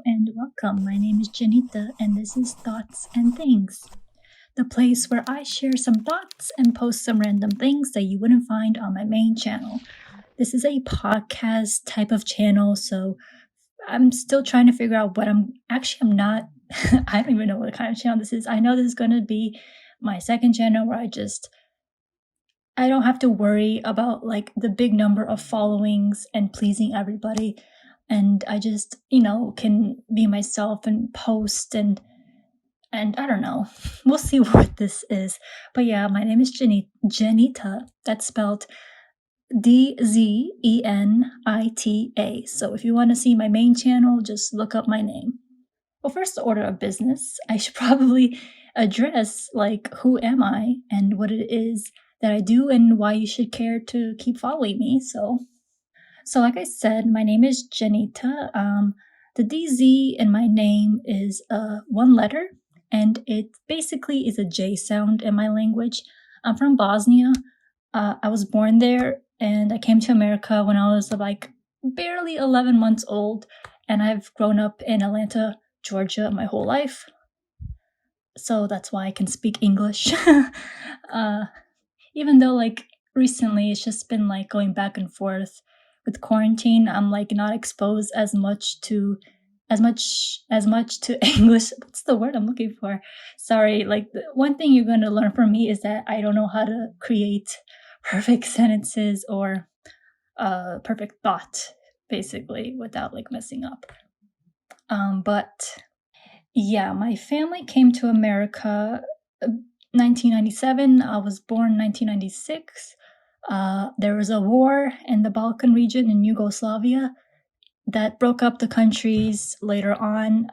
and welcome. My name is Janita, and this is Thoughts and Things, the place where I share some thoughts and post some random things that you wouldn't find on my main channel. This is a podcast type of channel, so I'm still trying to figure out what I'm not. I don't even know what kind of channel this is. I know this is going to be my second channel where I don't have to worry about like the big number of followings and pleasing everybody. And I just, can be myself and post and I don't know. We'll see what this is. But yeah, my name is Janita. That's spelled Dzenita. So if you want to see my main channel, just look up my name. Well, first order of business, I should probably address like who am I and what it is that I do and why you should care to keep following me. So like I said, my name is Janita. The DZ in my name is one letter, and it basically is a J sound in my language. I'm from Bosnia. I was born there, and I came to America when I was like barely 11 months old, and I've grown up in Atlanta, Georgia my whole life. So that's why I can speak English. Even though like recently it's just been like going back and forth with quarantine, I'm like not exposed as much to English. What's the word I'm looking for? Sorry, like the one thing you're going to learn from me is that I don't know how to create perfect sentences or perfect thought, basically, without like messing up. But yeah, my family came to America 1997. I was born 1996. There was a war in the Balkan region in Yugoslavia that broke up the countries later on.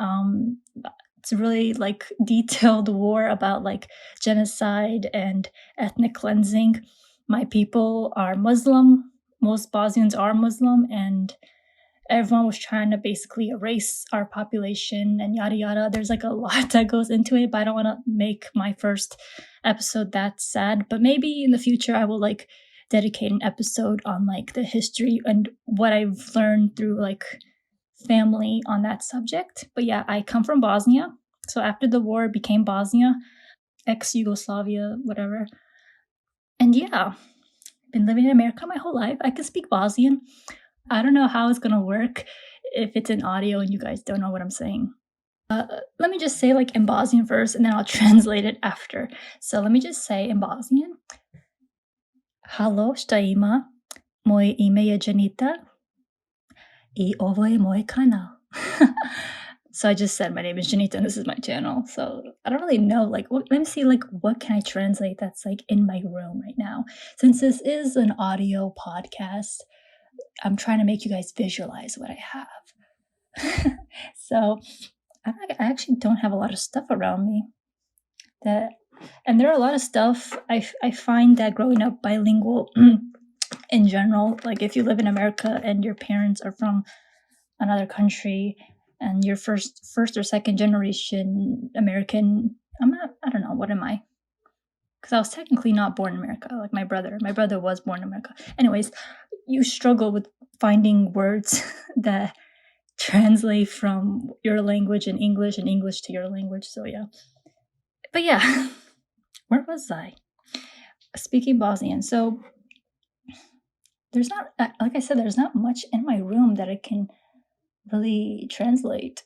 It's a really like detailed war about like genocide and ethnic cleansing. My people are Muslim. Most Bosnians are Muslim, and everyone was trying to basically erase our population and yada yada. There's like a lot that goes into it, but I don't want to make my first episode that sad. But maybe in the future I will like dedicate an episode on like the history and what I've learned through like family on that subject. But yeah, I come from Bosnia. So after the war it became Bosnia, ex-Yugoslavia, whatever. And yeah, been living in America my whole life. I can speak Bosnian. I don't know how it's going to work if it's in audio and you guys don't know what I'm saying. Let me just say like in Bosnian first and then I'll translate it after. So let me just say in Bosnian. Halo, šta ima? Moje ime je Janita I ovo je moj kanal. So I just said my name is Janita and this is my channel. So I don't really know, like, let me see, like, what can I translate that's like in my room right now? Since this is an audio podcast, I'm trying to make you guys visualize what I have. So I actually don't have a lot of stuff around me. And there are a lot of stuff. I find that growing up bilingual in general, like if you live in America and your parents are from another country and you're first or second generation American, I don't know, what am I? Because I was technically not born in America, like my brother. My brother was born in America. Anyways, you struggle with finding words that translate from your language in English and English to your language. So yeah. But yeah, where was I? Speaking Bosnian. So there's not, like I said, there's not much in my room that I can really translate.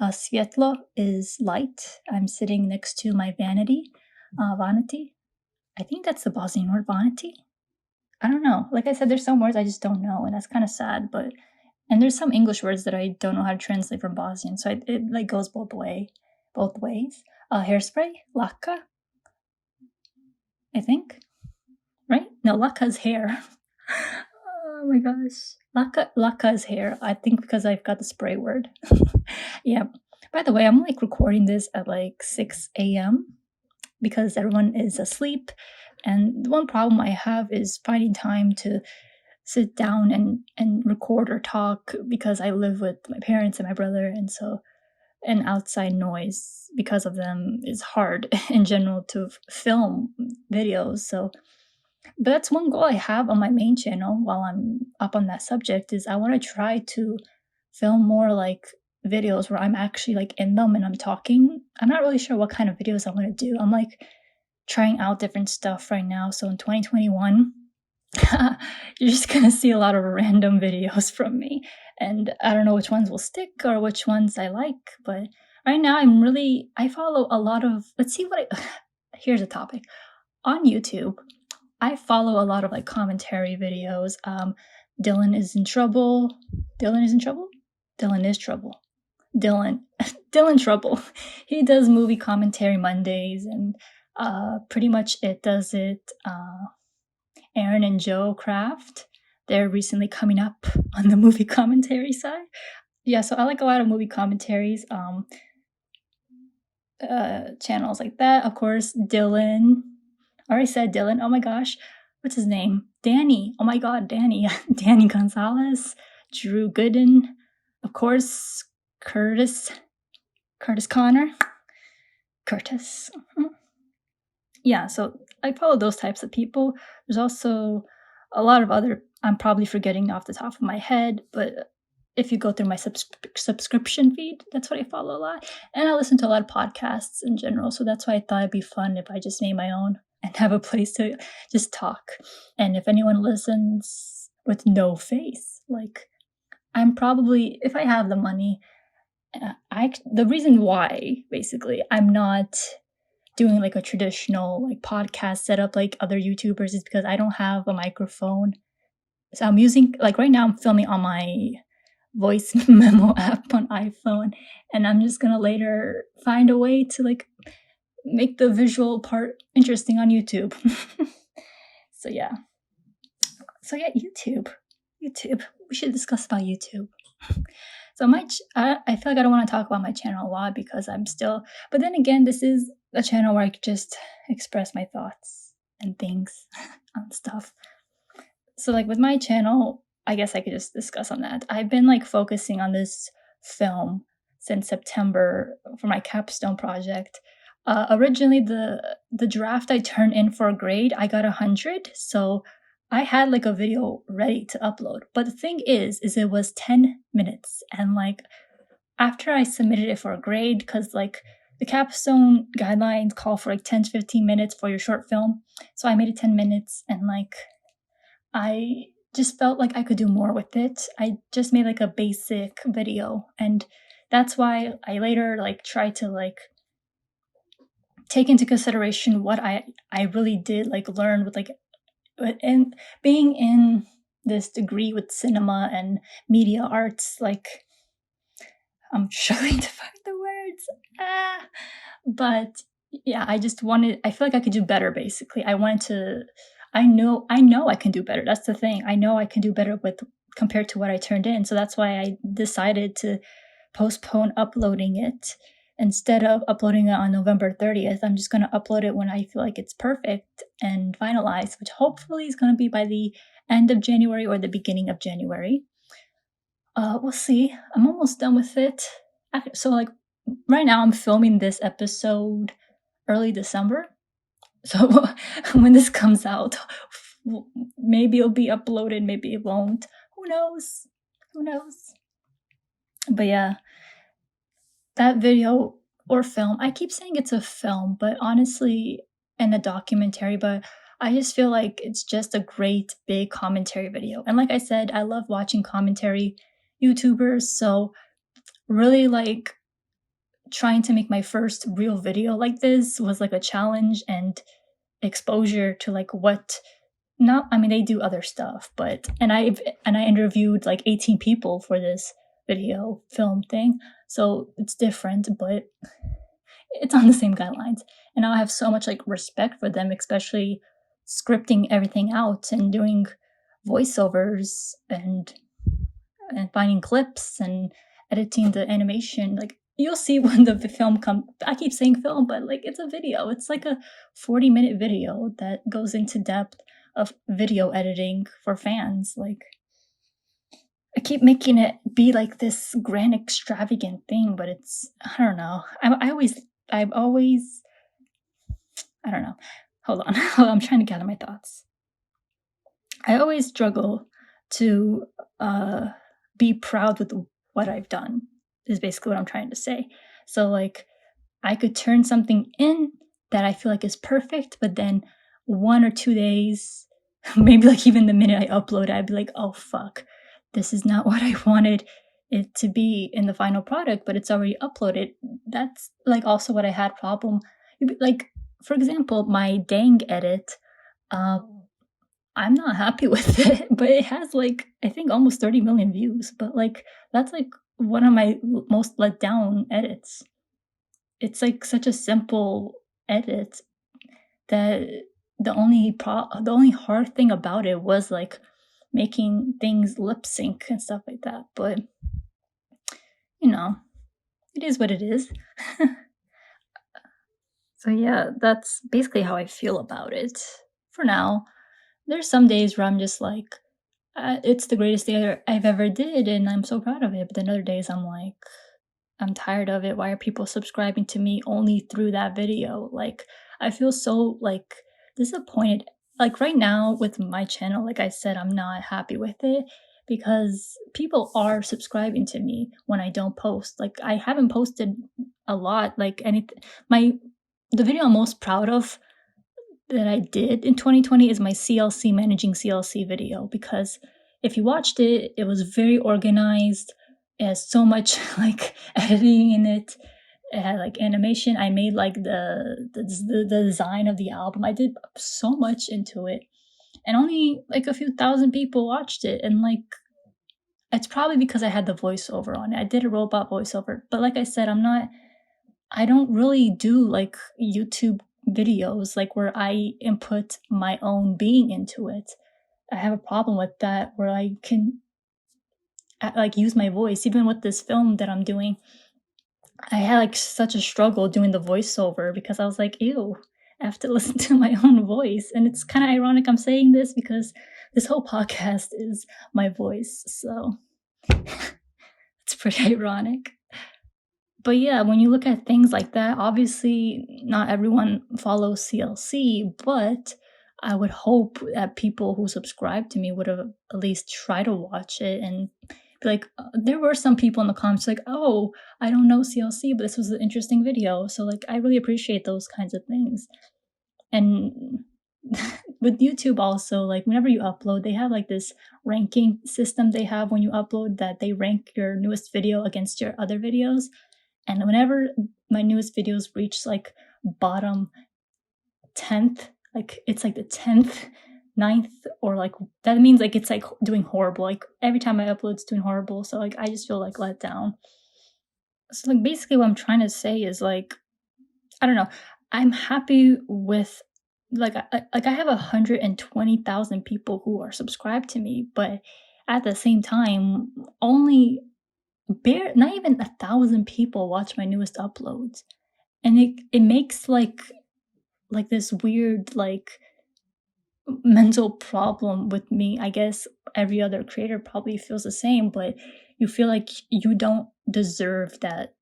Svietlo is light. I'm sitting next to my vanity. Vanity. I think that's the Bosnian word, vanity. I don't know. Like I said, there's some words I just don't know, and that's kind of sad. And there's some English words that I don't know how to translate from Bosnian, so it like goes both ways. Hairspray, laka. I think, right? No, laka is hair. Oh my gosh, laka is hair. I think because I've got the spray word. Yeah. By the way, I'm like recording this at like 6 a.m. because everyone is asleep. And the one problem I have is finding time to sit down and record or talk because I live with my parents and my brother. And so an outside noise because of them is hard in general to film videos. So but that's one goal I have on my main channel while I'm up on that subject is I want to try to film more like videos where I'm actually like in them and I'm talking. I'm not really sure what kind of videos I want to do. I'm like trying out different stuff right now. So in 2021, you're just gonna see a lot of random videos from me. And I don't know which ones will stick or which ones I like, but right now I follow a lot of, let's see what here's a topic. On YouTube, I follow a lot of like commentary videos. Dylan is in trouble. Dylan is in trouble? Dylan is trouble. Dylan Trouble. He does movie commentary Mondays, and pretty much it does it. Aaron and Joe Craft, they're recently coming up on the movie commentary side. Yeah, so I like a lot of movie commentaries, channels like that. Of course, Dylan. I already said Dylan. Oh my gosh, what's his name? Danny. Oh my god, Danny. Danny Gonzalez, Drew Gooden, of course, Curtis Connor. Curtis. Yeah, so I follow those types of people. There's also a lot of other, I'm probably forgetting off the top of my head, but if you go through my subscription feed, that's what I follow a lot. And I listen to a lot of podcasts in general, so that's why I thought it'd be fun if I just made my own and have a place to just talk. And if anyone listens with no face, like, I'm probably, if I have the money, the reason why, basically, I'm not doing like a traditional like podcast setup like other YouTubers is because I don't have a microphone. So I'm using, like right now I'm filming on my voice memo app on iPhone, and I'm just gonna later find a way to like make the visual part interesting on YouTube. So yeah, YouTube. We should discuss about YouTube. So I feel like I don't want to talk about my channel a lot because I'm still, but then again, this is a channel where I could just express my thoughts and things on stuff. So like with my channel, I guess I could just discuss on that. I've been like focusing on this film since September for my capstone project. Originally, the draft I turned in for a grade, I got 100. So I had like a video ready to upload. But the thing is it was 10 minutes. And like after I submitted it for a grade, because like the capstone guidelines call for like 10 to 15 minutes for your short film. So I made it 10 minutes, and like I just felt like I could do more with it. I just made like a basic video, and that's why I later like tried to like take into consideration what I really did like learn with like, and being in this degree with cinema and media arts, like I'm struggling to find the words. But yeah, I feel like I could do better basically. I know I can do better. That's the thing. I know I can do better with compared to what I turned in. So that's why I decided to postpone uploading it. Instead of uploading it on November 30th, I'm just going to upload it when I feel like it's perfect and finalized, which hopefully is going to be by the end of January or the beginning of January. We'll see. I'm almost done with it. So like right now I'm filming this episode early December. So when this comes out, maybe it'll be uploaded, maybe it won't. Who knows? But yeah, that video or film, I keep saying it's a film, but honestly, and a documentary, but I just feel like it's just a great big commentary video. And like I said, I love watching commentary YouTubers, so really like trying to make my first real video like this was like a challenge and exposure to like they do other stuff, but and I interviewed like 18 people for this video film thing, so it's different, but it's on the same guidelines. And I have so much like respect for them, especially scripting everything out and doing voiceovers and finding clips and editing the animation. Like you'll see when the film comes. I keep saying film, but like it's a video. It's like a 40-minute video that goes into depth of video editing for fans. Like I keep making it be like this grand extravagant thing, but it's, I don't know. I've always I don't know. Hold on. I'm trying to gather my thoughts. I always struggle to be proud with what I've done. is basically what I'm trying to say. So like I could turn something in that I feel like is perfect, but then 1 or 2 days, maybe like even the minute I upload it, I'd be like, oh fuck, this is not what I wanted it to be in the final product, but it's already uploaded. That's like also what I had problem. Like, for example, my dang edit, I'm not happy with it, but it has like, I think almost 30 million views, but like, that's like one of my most let down edits. It's like such a simple edit that the only hard thing about it was like making things lip sync and stuff like that. But you know, it is what it is. So yeah, that's basically how I feel about it for now. There's some days where I'm just like, it's the greatest thing I've ever did, and I'm so proud of it. But then other days I'm like, I'm tired of it. Why are people subscribing to me only through that video? Like, I feel so like disappointed. Like right now with my channel, like I said, I'm not happy with it because people are subscribing to me when I don't post. Like I haven't posted a lot. Like the video I'm most proud of that I did in 2020 is my CLC managing CLC video, because if you watched it, it was very organized. It has so much like editing in it. It had like animation. I made like the design of the album. I did so much into it, and only like a few thousand people watched it. And like it's probably because I had the voiceover on it. I did a robot voiceover, but like I said, I don't really do like YouTube videos like where I input my own being into it. I have a problem with that where I can like use my voice. Even with this film that I'm doing, I had like such a struggle doing the voiceover because I was like, ew, I have to listen to my own voice. And it's kind of ironic I'm saying this because this whole podcast is my voice. So it's pretty ironic. But yeah, when you look at things like that, obviously not everyone follows CLC, but I would hope that people who subscribe to me would have at least tried to watch it and be like, there were some people in the comments like, oh, I don't know CLC, but this was an interesting video. So like, I really appreciate those kinds of things. And with YouTube also, like whenever you upload, they have like this ranking system they have when you upload that they rank your newest video against your other videos. And whenever my newest videos reach like bottom 10th, like it's like the 10th, 9th, or like that means like it's like doing horrible. Like every time I upload, it's doing horrible. So like I just feel like let down. So like basically what I'm trying to say is like, I don't know. I'm happy with like I have 120,000 people who are subscribed to me, but at the same time, only not even 1,000 people watch my newest uploads, and it makes like this weird like mental problem with me. I guess every other creator probably feels the same, but you feel like you don't deserve that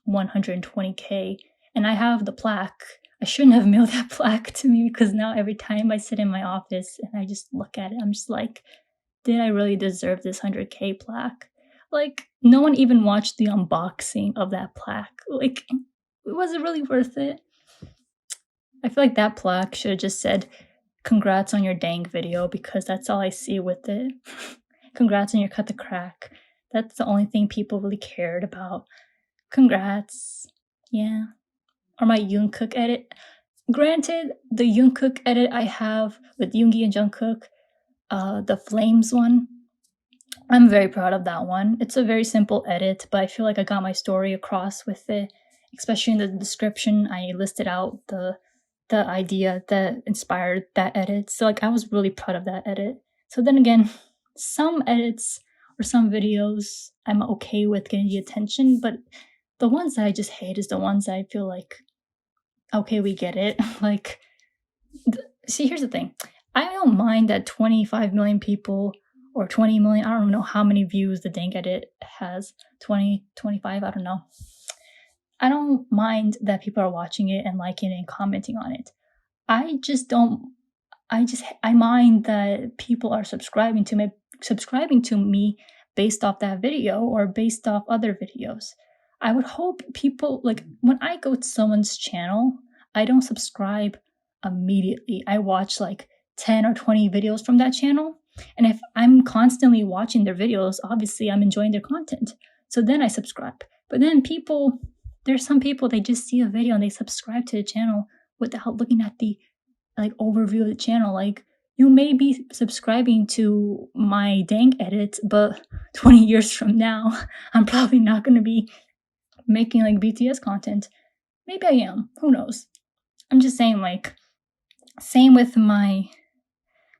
120K. And I have the plaque. I shouldn't have mailed that plaque to me, because now every time I sit in my office and I just look at it, I'm just like, did I really deserve this 100K plaque? Like, no one even watched the unboxing of that plaque. Like, was it really worth it? I feel like that plaque should have just said, congrats on your dang video, because that's all I see with it. Congrats on your cut the crack. That's the only thing people really cared about. Congrats. Yeah. Or my Jungkook edit. Granted, the Jungkook edit I have with Yoongi and Jungkook, the Flames one, I'm very proud of that one. It's a very simple edit, but I feel like I got my story across with it. Especially in the description, I listed out the idea that inspired that edit. So like I was really proud of that edit. So then again, some edits or some videos I'm okay with getting the attention, but the ones that I just hate is the ones that I feel like, okay, we get it. Like, see, here's the thing. I don't mind that 25 million people or 20 million, I don't know how many views the dang edit has, 20, 25, I don't know. I don't mind that people are watching it and liking it and commenting on it. I mind that people are subscribing to me based off that video or based off other videos. I would hope people, like, when I go to someone's channel, I don't subscribe immediately. I watch like 10 or 20 videos from that channel. And if I'm constantly watching their videos, obviously I'm enjoying their content. So then I subscribe. But then there's some people, they just see a video and they subscribe to the channel without looking at the like overview of the channel. Like, you may be subscribing to my dank edit, but 20 years from now, I'm probably not going to be making like BTS content. Maybe I am. Who knows? I'm just saying, like, same with my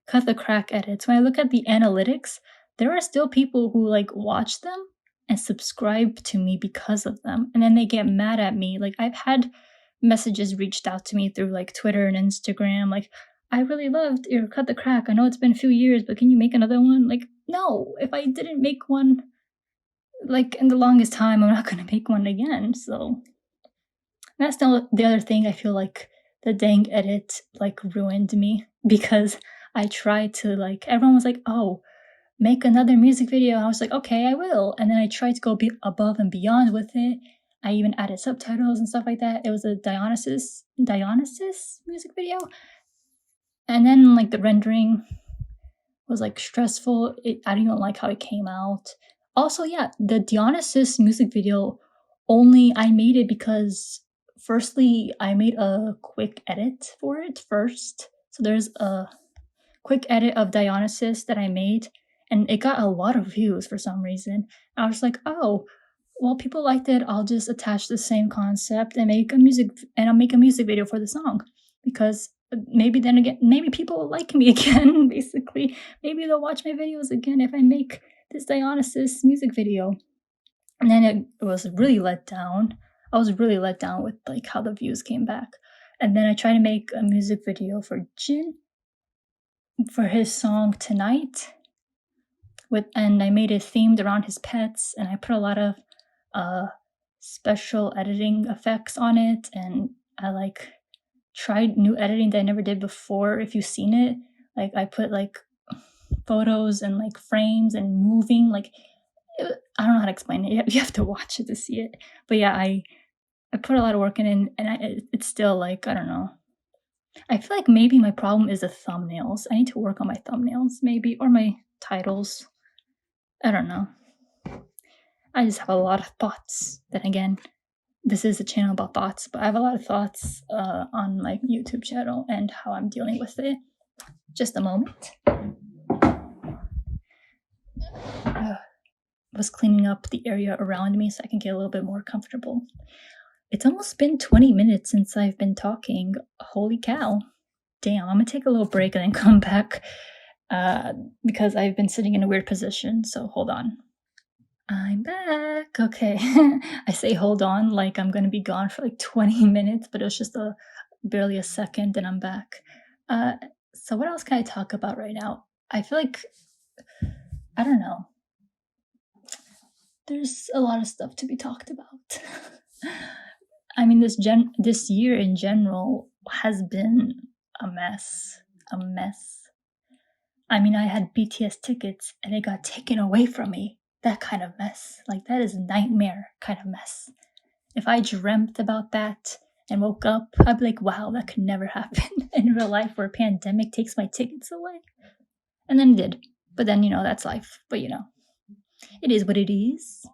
Cut the Crack edits. When I look at the analytics, there are still people who like watch them and subscribe to me because of them. And then they get mad at me. Like, I've had messages reached out to me through like Twitter and Instagram, like, I really loved your Cut the Crack. I know it's been a few years, but can you make another one? Like, no, if I didn't make one like in the longest time, I'm not gonna make one again. So that's the other thing. I feel like the dang edit like ruined me, because I tried to, like, everyone was like, oh, make another music video. I was like, okay, I will. And then I tried to go above and beyond with it. I even added subtitles and stuff like that. It was a Dionysus music video. And then like the rendering was like stressful. I don't even like how it came out. Also, yeah, the Dionysus music video, I made it because firstly, I made a quick edit for it first. So there's a quick edit of Dionysus that I made, and it got a lot of views for some reason. I was like, oh, well, people liked it. I'll just attach the same concept and I'll make a music video for the song, because maybe people will like me again. Basically, maybe they'll watch my videos again if I make this Dionysus music video. And then it was really let down. I was really let down with like how the views came back. And then I tried to make a music video for Jin for his song Tonight, and I made it themed around his pets, and I put a lot of special editing effects on it, and I like tried new editing that I never did before. If you've seen it, like I put like photos and like frames and moving, like I don't know how to explain it. You have to watch it to see it. But yeah, I put a lot of work in it, and it's still like, I don't know. I feel like maybe my problem is the thumbnails. I need to work on my thumbnails, maybe, or my titles. I don't know. I just have a lot of thoughts. Then again, this is a channel about thoughts, but I have a lot of thoughts on my YouTube channel and how I'm dealing with it. Just a moment. Was cleaning up the area around me so I can get a little bit more comfortable. It's almost been 20 minutes since I've been talking. Holy cow. Damn, I'm gonna take a little break and then come back because I've been sitting in a weird position, so hold on. I'm back. Okay. I say hold on like I'm gonna be gone for like 20 minutes, but it was just barely a second and I'm back. So what else can I talk about right now? I feel like, I don't know. There's a lot of stuff to be talked about. I mean, this year in general has been a mess. I mean, I had BTS tickets and it got taken away from me. That kind of mess. Like, that is a nightmare kind of mess. If I dreamt about that and woke up, I'd be like, wow, that could never happen in real life, where a pandemic takes my tickets away. And then it did. But then, that's life. But, it is what it is.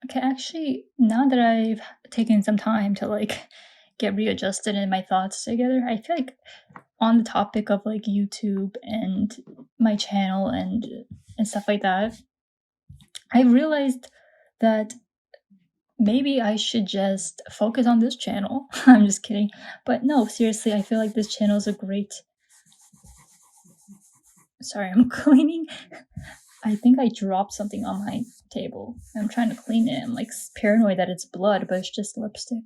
Okay, actually, now that I've taken some time to like get readjusted and my thoughts together, I feel like on the topic of like YouTube and my channel and stuff like that, I realized that maybe I should just focus on this channel. I'm just kidding. But no, seriously, I feel like this channel is a great... Sorry, I'm cleaning. I think I dropped something on my table. I'm trying to clean it. I'm like paranoid that it's blood, but it's just lipstick.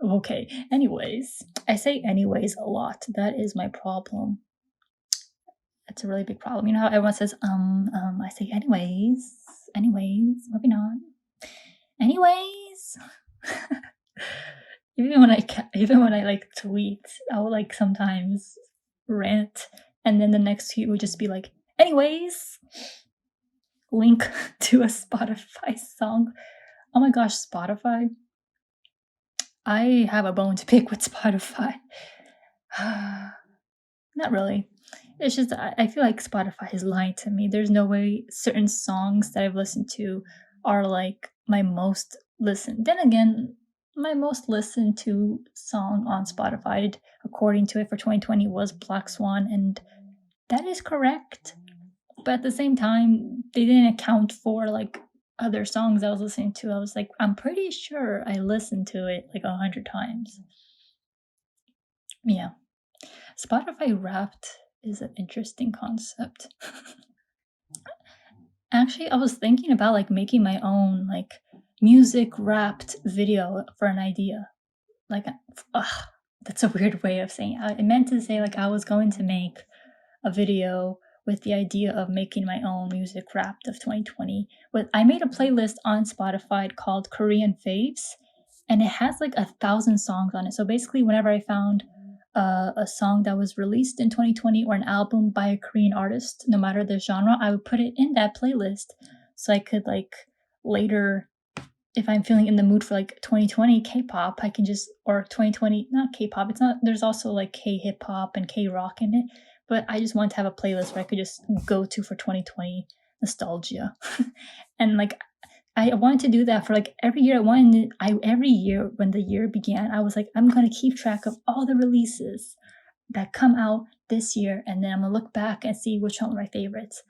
Okay, anyways. I say anyways a lot. That is my problem. That's a really big problem. You know how everyone says, I say anyways, moving on. Anyways. Even when I like tweet, I'll like sometimes rant, and then the next tweet would just be like, anyways. link to a Spotify song. Oh my gosh, Spotify. I have a bone to pick with Spotify. Not really. It's just I feel like Spotify is lying to me. There's no way certain songs that I've listened to are like my most listened. Then again, my most listened to song on Spotify, according to it for 2020, was Black Swan, and that is correct. But at the same time, they didn't account for like other songs I was listening to. I was like, I'm pretty sure I listened to it like 100 times. Yeah. Spotify Wrapped is an interesting concept. Actually, I was thinking about like making my own like music wrapped video for an idea. Like, that's a weird way of saying it. I meant to say like I was going to make a video with the idea of making my own music wrapped of 2020. But I made a playlist on Spotify called Korean Faves, and it has like 1,000 songs on it. So basically, whenever I found a song that was released in 2020 or an album by a Korean artist, no matter the genre, I would put it in that playlist so I could like later, if I'm feeling in the mood for like 2020 K-pop, I can just, or 2020, not K-pop, it's not, there's also like K-hip hop and K-rock in it, but I just wanted to have a playlist where I could just go to for 2020 nostalgia. And like I wanted to do that for like every year. Every year when the year began, I was like, I'm gonna keep track of all the releases that come out this year, and then I'm gonna look back and see which one were my favorites.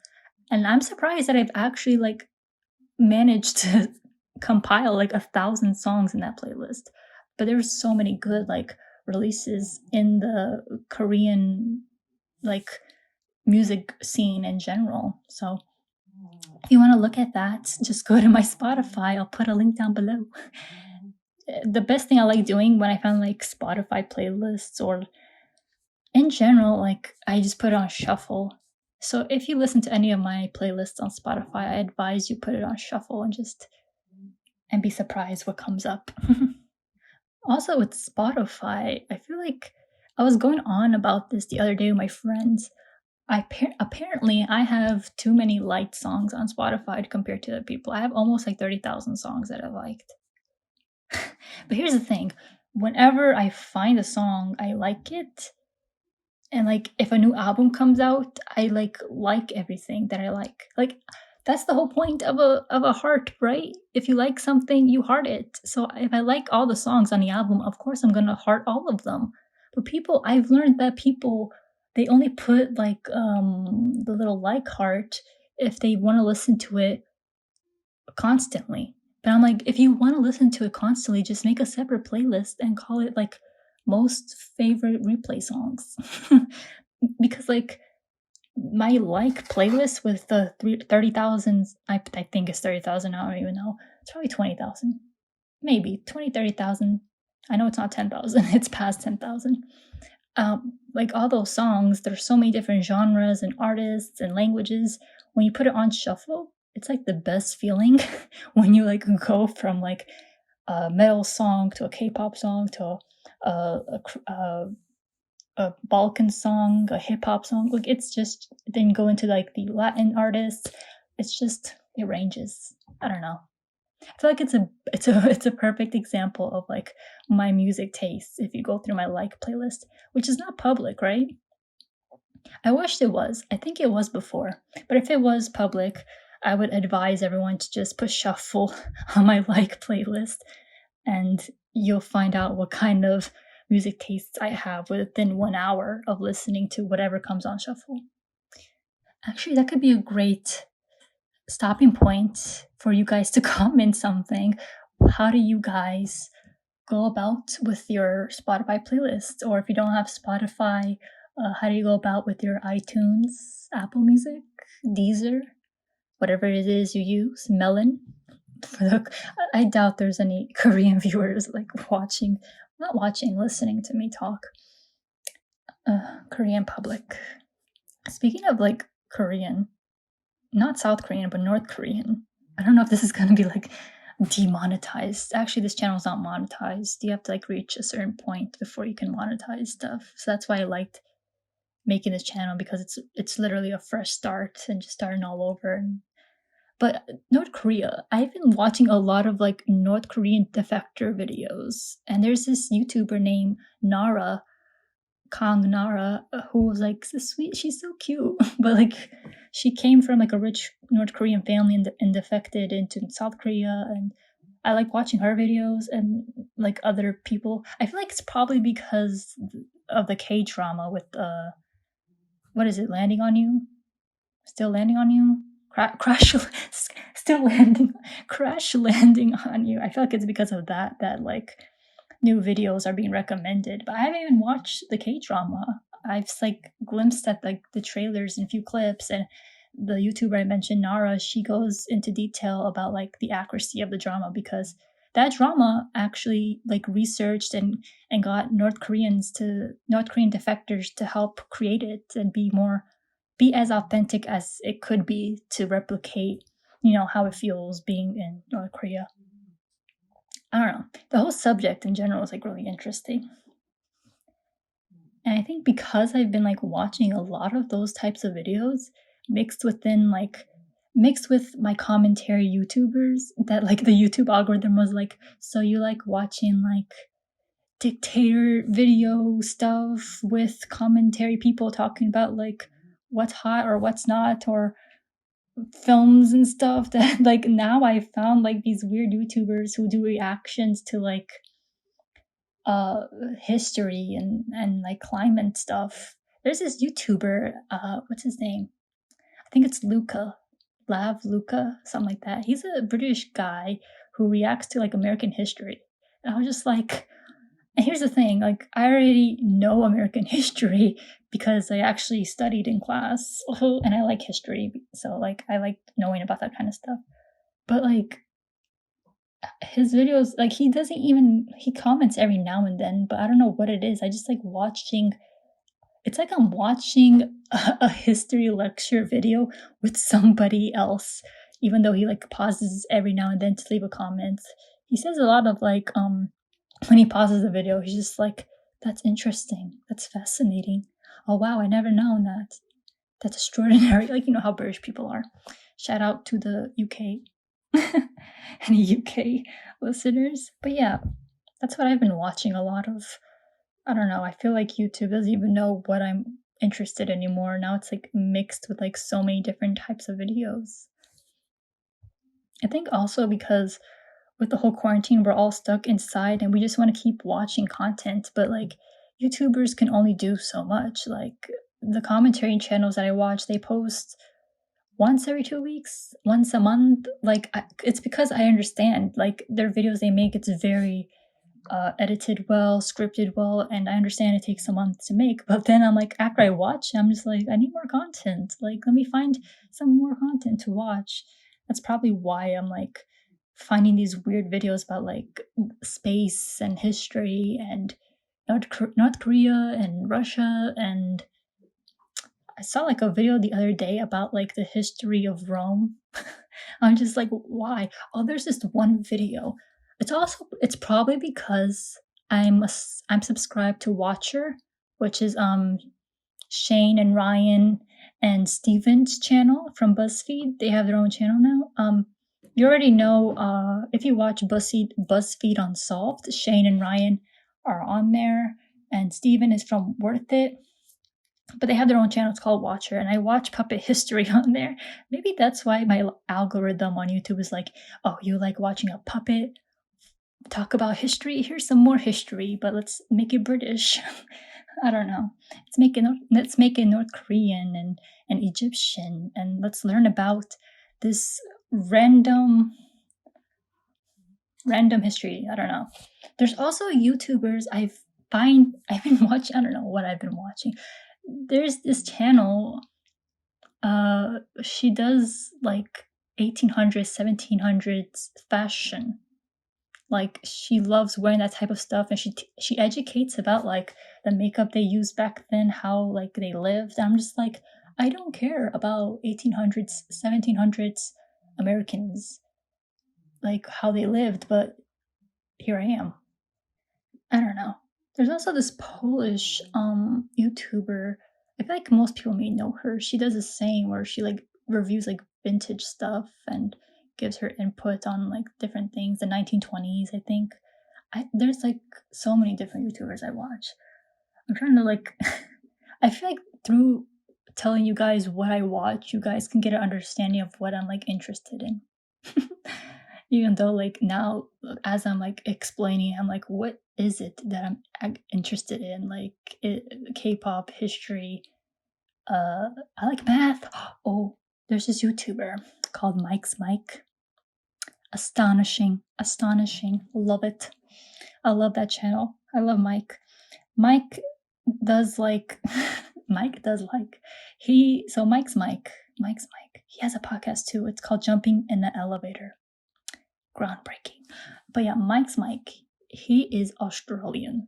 And I'm surprised that I've actually like managed to compile like 1,000 songs in that playlist. But there were so many good like releases in the Korean like music scene in general. So if you want to look at that, just go to my Spotify. I'll put a link down below. The best thing I like doing when I find like Spotify playlists or in general, like I just put it on shuffle. So if you listen to any of my playlists on Spotify, I advise you put it on shuffle and be surprised what comes up. Also with Spotify, I feel like I was going on about this the other day with my friends. Apparently I have too many liked songs on Spotify compared to other people. I have almost like 30,000 songs that I liked. But here's the thing, whenever I find a song, I like it. And like if a new album comes out, I like everything that I like. Like that's the whole point of a heart, right? If you like something, you heart it. So if I like all the songs on the album, of course I'm gonna heart all of them. But I've learned that people, they only put like the little like heart if they want to listen to it constantly. But I'm like, if you want to listen to it constantly, just make a separate playlist and call it like most favorite replay songs. Because like my like playlist with the 30,000, I think it's 30,000, I don't even know. It's probably 20,000. Maybe 20, 30,000. I know it's not 10,000, it's past 10,000. Like all those songs, there's so many different genres and artists and languages. When you put it on shuffle, it's like the best feeling when you like go from like a metal song to a K-pop song to a Balkan song, a hip hop song. Like it's just, then go into like the Latin artists. It's just, it ranges. I don't know. I feel like it's a perfect example of like my music tastes if you go through my like playlist, which is not public, right? I wished it was. I think it was before. But if it was public, I would advise everyone to just put shuffle on my like playlist, and you'll find out what kind of music tastes I have within 1 hour of listening to whatever comes on shuffle. Actually, that could be a great stopping point for you guys to comment something. How do you guys go about with your Spotify playlist? Or if you don't have Spotify, how do you go about with your iTunes, Apple Music, Deezer, whatever it is you use, Melon? I doubt there's any Korean viewers like listening to me talk. Korean public. Speaking of like Korean, not South Korean, but North Korean. I don't know if this is going to be like demonetized. Actually, this channel is not monetized. You have to like reach a certain point before you can monetize stuff. So that's why I liked making this channel, because it's literally a fresh start and just starting all over. But North Korea, I've been watching a lot of like North Korean defector videos, and there's this YouTuber named Nara, Kang Nara, who was like so sweet. She's so cute, but like she came from like a rich North Korean family and defected into South Korea, and I like watching her videos and like other people. I feel like it's probably because of the K drama with what is it, landing on you, still landing on you, crash, still landing, crash landing on you. I feel like it's because of that like new videos are being recommended, but I haven't even watched the K drama. I've like glimpsed at like the trailers and a few clips, and the YouTuber I mentioned, Nara, she goes into detail about like the accuracy of the drama, because that drama actually like researched and got North Korean defectors to help create it and be as authentic as it could be to replicate, how it feels being in North Korea. I don't know. The whole subject in general is like really interesting. And I think because I've been like watching a lot of those types of videos mixed with my commentary YouTubers, that like the YouTube algorithm was like, so you like watching like dictator video stuff with commentary people talking about like what's hot or what's not, or films and stuff, that like now I found like these weird YouTubers who do reactions to like history and like climate stuff. There's this YouTuber, what's his name? I think it's Luca, something like that. He's a British guy who reacts to like American history. And I was just like, and here's the thing, like I already know American history because I actually studied in class, and I like history, so like I like knowing about that kind of stuff. But like his videos, like he comments every now and then, but I don't know what it is. I just like watching. It's like I'm watching a history lecture video with somebody else, even though he like pauses every now and then to leave a comment. He says a lot of like when he pauses the video, he's just like, that's interesting, that's fascinating. Oh wow, I never known that. That's extraordinary. Like, how British people are. Shout out to the UK. Any UK listeners. But yeah, that's what I've been watching a lot of. I don't know, I feel like YouTube doesn't even know what I'm interested in anymore. Now it's like mixed with like so many different types of videos. I think also because with the whole quarantine, we're all stuck inside and we just want to keep watching content, but like YouTubers can only do so much. Like the commentary channels that I watch, they post once every 2 weeks, once a month. Like it's because I understand like their videos they make, it's very edited well, scripted well, and I understand it takes a month to make. But then I'm like, after I watch, I'm just like, I need more content. Like, let me find some more content to watch. That's probably why I'm like finding these weird videos about like space and history and North Korea and Russia. And I saw like a video the other day about like the history of Rome. I'm just like, why? Oh, there's this one video. It's probably because I'm subscribed to Watcher, which is Shane and Ryan and Steven's channel from BuzzFeed. They have their own channel now. You already know, if you watch BuzzFeed Unsolved, Shane and Ryan are on there, and Steven is from Worth It. But they have their own channel. It's called Watcher, and I watch puppet history on there. Maybe that's why my algorithm on YouTube is like, oh, you like watching a puppet talk about history? Here's some more history, but let's make it British. I don't know. Let's make it North Korean and Egyptian, and let's learn about this random history. I don't know. There's also YouTubers I've been watching. I don't know what I've been watching. There's this channel. She does like 1800s, 1700s fashion. Like she loves wearing that type of stuff, and she educates about like the makeup they used back then, how like they lived. I'm just like, I don't care about 1800s, 1700s Americans, like how they lived, but here I am. I don't know. There's also this Polish YouTuber. I feel like most people may know her. She does this saying where she like reviews like vintage stuff and gives her input on like different things. The 1920s, I think. There's like so many different YouTubers I watch. I'm trying to like, I feel like through telling you guys what I watch, you guys can get an understanding of what I'm like interested in. Even though like now, as I'm like explaining, I'm like, what is it that I'm interested in? Like K-pop, history. I like math. Oh, there's this YouTuber called Mike's Mike. Astonishing. Love it. I love that channel. I love Mike. Mike does like Mike's Mike. He has a podcast too. It's called Jumping in the Elevator. Groundbreaking. But yeah, Mike's Mike. He is Australian.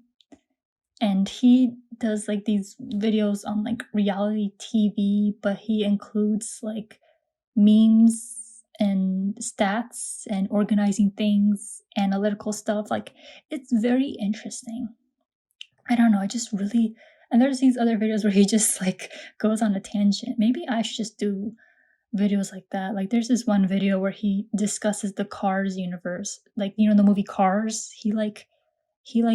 And he does like these videos on like reality TV, but he includes like memes and stats and organizing things, analytical stuff. Like, it's very interesting. I don't know, I just really, and there's these other videos where he just like goes on a tangent. Maybe I should just do videos like that. Like, there's this one video where he discusses the Cars universe. Like, you know, the movie Cars, he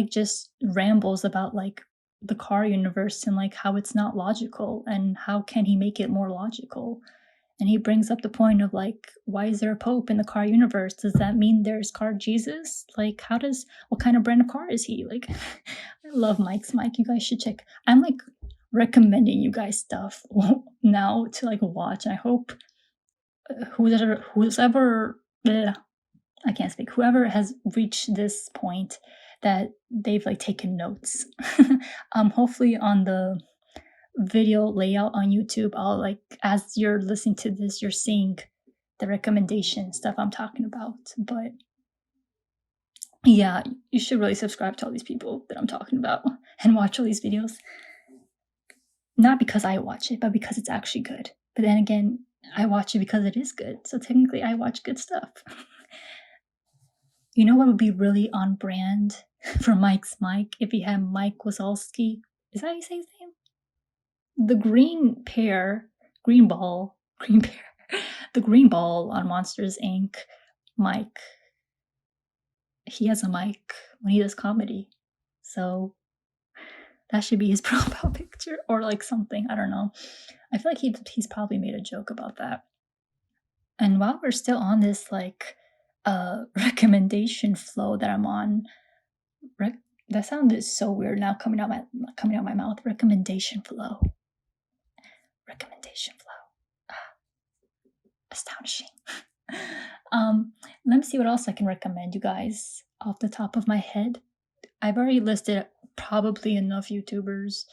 just rambles about like the car universe and like how it's not logical and how can he make it more logical. And he brings up the point of like, why is there a pope in the car universe? Does that mean there's car Jesus? Like, what kind of brand of car is he? Like, I love Mike's Mike. You guys should check. I'm like recommending you guys stuff now to like watch. I hope whoever I can't speak. Whoever has reached this point that they've like taken notes. Hopefully on the video layout on YouTube, I'll like, as you're listening to this, you're seeing the recommendation stuff I'm talking about. But yeah, you should really subscribe to all these people that I'm talking about and watch all these videos. Not because I watch it, but because it's actually good. But then again, I watch it because it is good. So technically I watch good stuff. You know what would be really on brand for Mike's Mike if he had Mike Wazowski? Is that how you say his name? The green ball on Monsters Inc. Mike. He has a mic when he does comedy. So that should be his profile picture or like something. I don't know. I feel like he's probably made a joke about that. And while we're still on this like recommendation flow that I'm on, that sounded so weird now coming out my mouth. Recommendation flow. Astonishing. Let me see what else I can recommend you guys off the top of my head. I've already listed probably enough YouTubers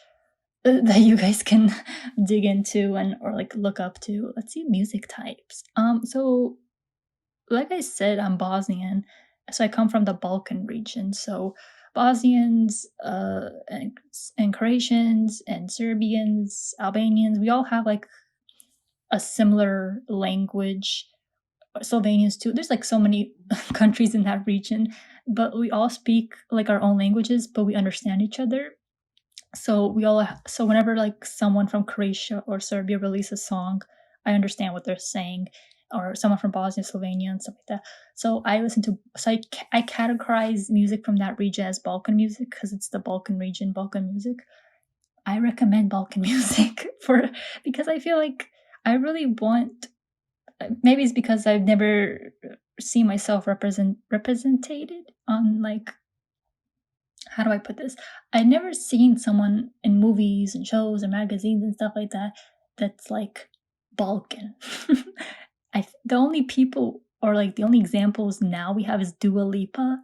that you guys can dig into or like look up to. Let's see, music types. So like I said, I'm Bosnian, so I come from the Balkan region. So Bosnians and Croatians and Serbians, Albanians, we all have like a similar language. Slovenians too. There's like so many countries in that region, but we all speak like our own languages, but we understand each other. So whenever like someone from Croatia or Serbia releases a song, I understand what they're saying, or someone from Bosnia, Slovenia, and stuff like that. So I categorize music from that region as Balkan music because it's the Balkan region, Balkan music. I recommend Balkan music because I feel like I really want. Maybe it's because I've never seen myself represented on like, how do I put this? I've never seen someone in movies and shows and magazines and stuff like that that's like Balkan. The only people or like the only examples now we have is Dua Lipa,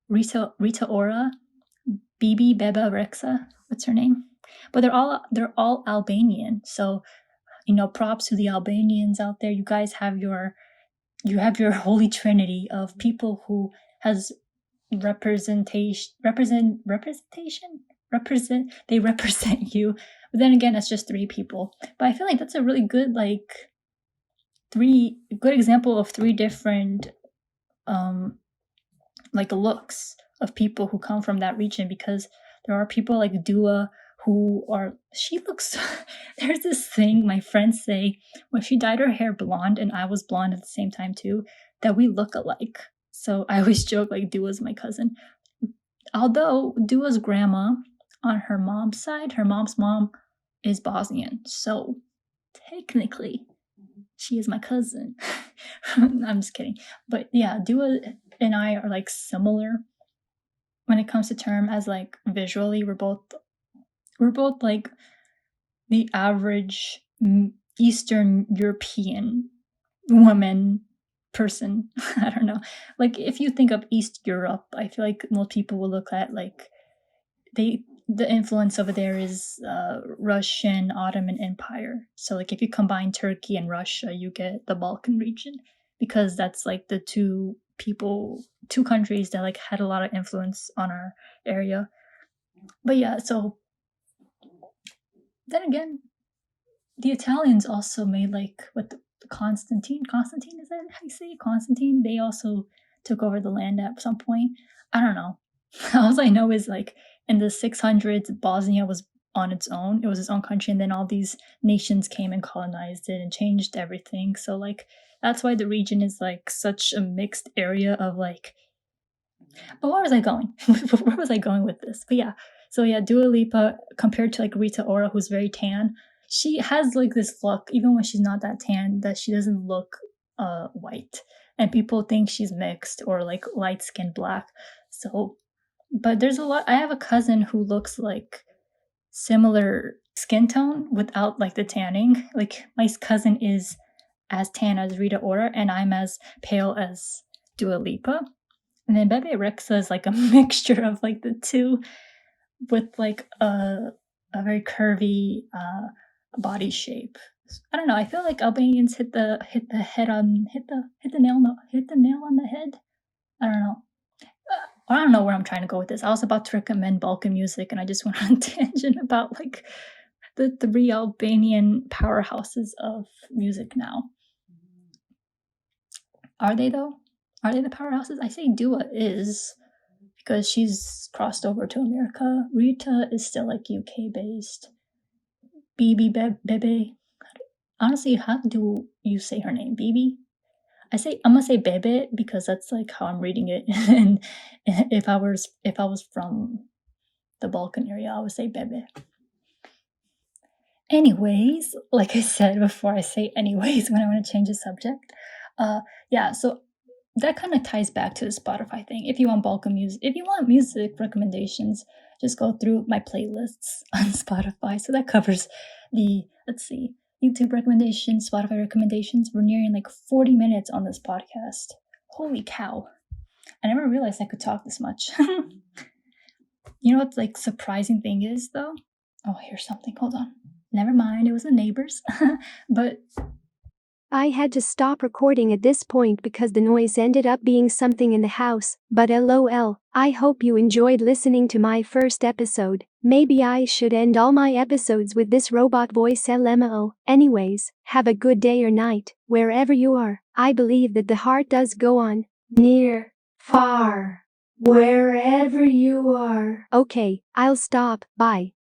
Rita Ora, Beba Rexha. What's her name? But they're all Albanian. So, you know, props to the Albanians out there. You guys have your holy trinity of people who has they represent you. But then again, it's just 3 people. But I feel like that's a really good example of 3 different like looks of people who come from that region, because there are people like Dua she looks, there's this thing my friends say, when she dyed her hair blonde and I was blonde at the same time too, that we look alike. So I always joke like Dua's my cousin. Although Dua's grandma on her mom's side, her mom's mom is Bosnian. So technically, she is my cousin. I'm just kidding. But yeah, Dua and I are like similar when it comes to term as like visually. We're both like the average Eastern European woman person. I don't know. Like if you think of East Europe, I feel like most people will look at like the influence over there is Russian Ottoman Empire. So like if you combine Turkey and Russia, you get the Balkan region, because that's like the two countries that like had a lot of influence on our area. But yeah, so then again, the Italians also made like with the Constantine, is that how you say it? Constantine? They also took over the land at some point. I don't know. All I know is like in the 600s, Bosnia was on its own. It was its own country, and then all these nations came and colonized it and changed everything. So like that's why the region is like such a mixed area of like. But where was I going? Where was I going with this? But yeah, so yeah, Dua Lipa compared to like Rita Ora, who's very tan, she has like this look, even when she's not that tan, that she doesn't look white, and people think she's mixed or like light skinned black. So, but there's a lot. I have a cousin who looks like similar skin tone without like the tanning. Like my cousin is as tan as Rita Ora, and I'm as pale as Dua Lipa. And then Bebe Rexha is like a mixture of like the two, with like a very curvy body shape. I don't know. I feel like Albanians hit the nail on the head. I don't know. I don't know where I'm trying to go with this. I was about to recommend Balkan music, and I just went on a tangent about like the three Albanian powerhouses of music now. Are they though? Are they the powerhouses? I say Dua is, because she's crossed over to America. Rita is still like UK based. Bebe. Honestly, how do you say her name? Bibi? I'm gonna say Bebe because that's like how I'm reading it. And if I was from the Balkan area, I would say Bebe. Anyways, like I said before, I say anyways when I want to change the subject. Yeah, so that kind of ties back to the Spotify thing. If you want Balkan music, if you want music recommendations, just go through my playlists on Spotify. So that covers the, YouTube recommendations, Spotify recommendations. We're nearing like 40 minutes on this podcast. Holy cow. I never realized I could talk this much. You know what like surprising thing is though? Oh, here's something. Hold on. Never mind. It was the neighbors. But I had to stop recording at this point because the noise ended up being something in the house, but lol, I hope you enjoyed listening to my first episode. Maybe I should end all my episodes with this robot voice lmao. Anyways, have a good day or night, wherever you are. I believe that the heart does go on, near, far, wherever you are. Okay, I'll stop, bye.